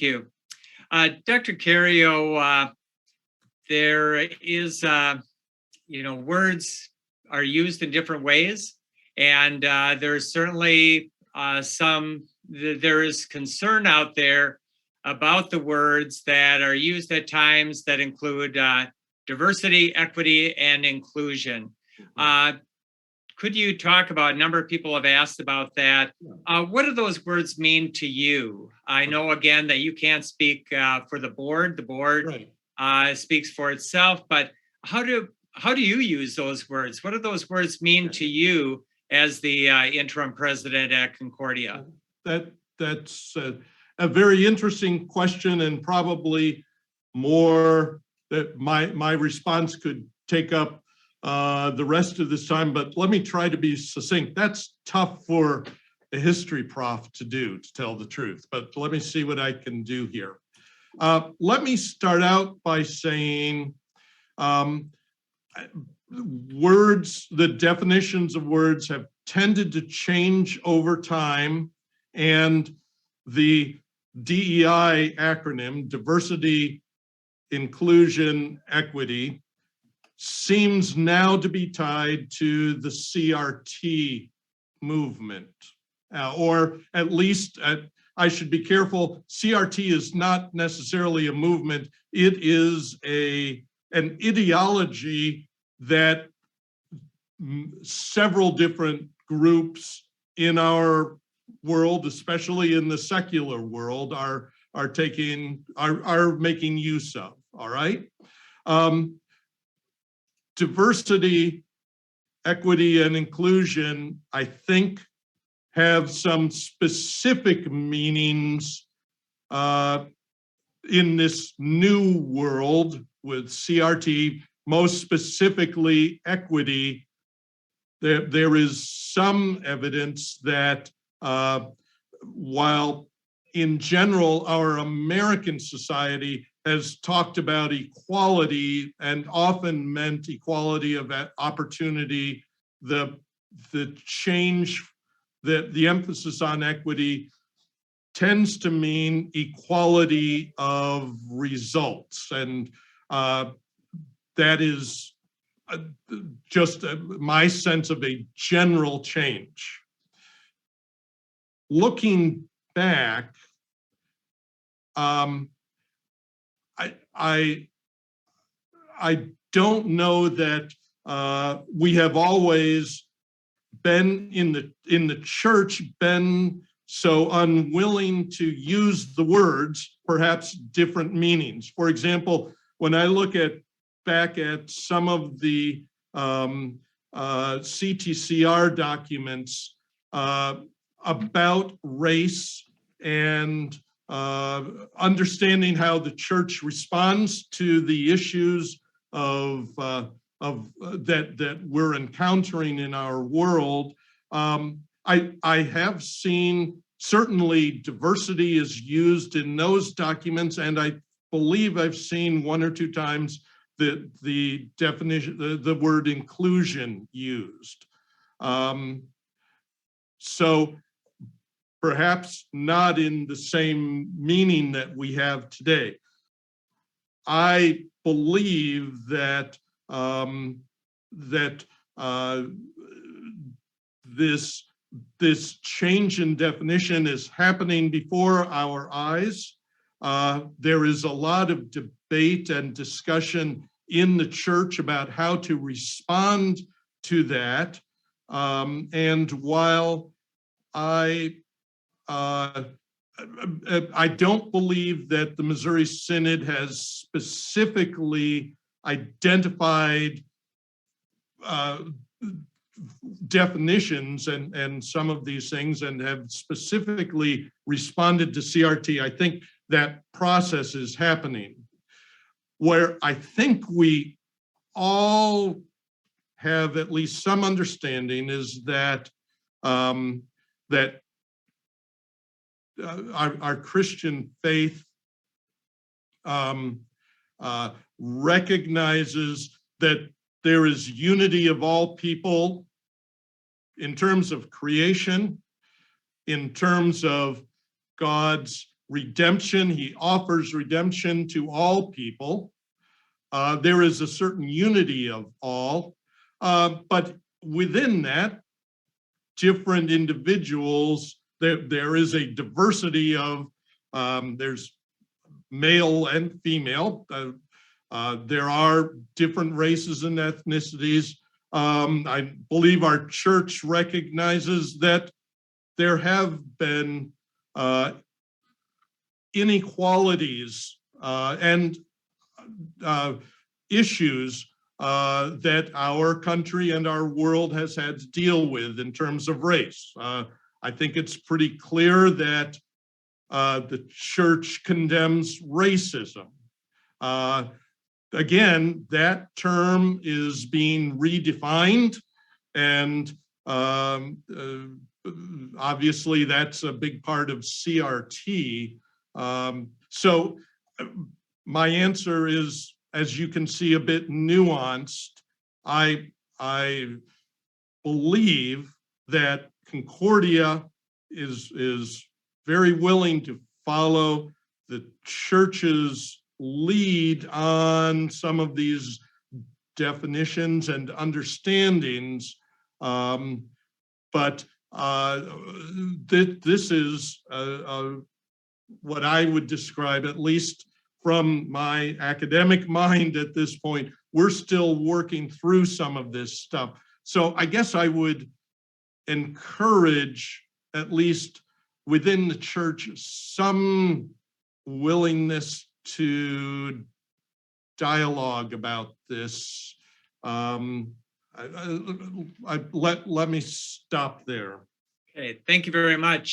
you. Dr. Cario, there is, words are used in different ways, and there's certainly there is concern out there about the words that are used at times that include diversity, equity, and inclusion. Could you talk about, a number of people have asked about that. What do those words mean to you? I know, again, that you can't speak for the board. The board speaks for itself, but how do you use those words? What do those words mean to you as the interim president at Concordia? That's a very interesting question, and probably more that my response could take up the rest of this time, but let me try to be succinct. That's tough for a history prof to do, to tell the truth, but let me see what I can do here. Let me start out by saying words, the definitions of words have tended to change over time, and the DEI acronym, diversity, inclusion, equity, seems now to be tied to the CRT movement, or at least, I should be careful, CRT is not necessarily a movement, it is an ideology that several different groups in our world, especially in the secular world, are making use of, all right? Diversity, equity, and inclusion, I think, have some specific meanings in this new world with CRT, most specifically equity. There is some evidence that while in general our American society has talked about equality and often meant equality of opportunity, the change, the emphasis on equity tends to mean equality of results. And that is just my sense of a general change. Looking back, I don't know that we have always been in the church been so unwilling to use the words, perhaps different meanings. For example, when I look back at some of the CTCR documents about race and understanding how the church responds to the issues that we're encountering in our world, I have seen certainly diversity is used in those documents, and I believe I've seen one or two times the definition, the word inclusion used. So perhaps not in the same meaning that we have today. I believe that this change in definition is happening before our eyes. There is a lot of debate and discussion in the church about how to respond to that. And while I don't believe that the Missouri Synod has specifically identified definitions and some of these things and have specifically responded to CRT. I think that process is happening. Where I think we all have at least some understanding is that our Christian faith recognizes that there is unity of all people in terms of creation, in terms of God's redemption. He offers redemption to all people. There is a certain unity of all, but within that, different individuals, there is a diversity of, there's male and female. There are different races and ethnicities. I believe our church recognizes that there have been inequalities and issues that our country and our world has had to deal with in terms of race. I think it's pretty clear that the church condemns racism. Again, that term is being redefined, and obviously that's a big part of CRT. So my answer is, as you can see, a bit nuanced. I believe that Concordia is very willing to follow the church's lead on some of these definitions and understandings, but this is what I would describe, at least from my academic mind at this point. We're still working through some of this stuff. So I guess I would encourage, at least within the church, some willingness to dialogue about this. Let me stop there. Okay, thank you very much.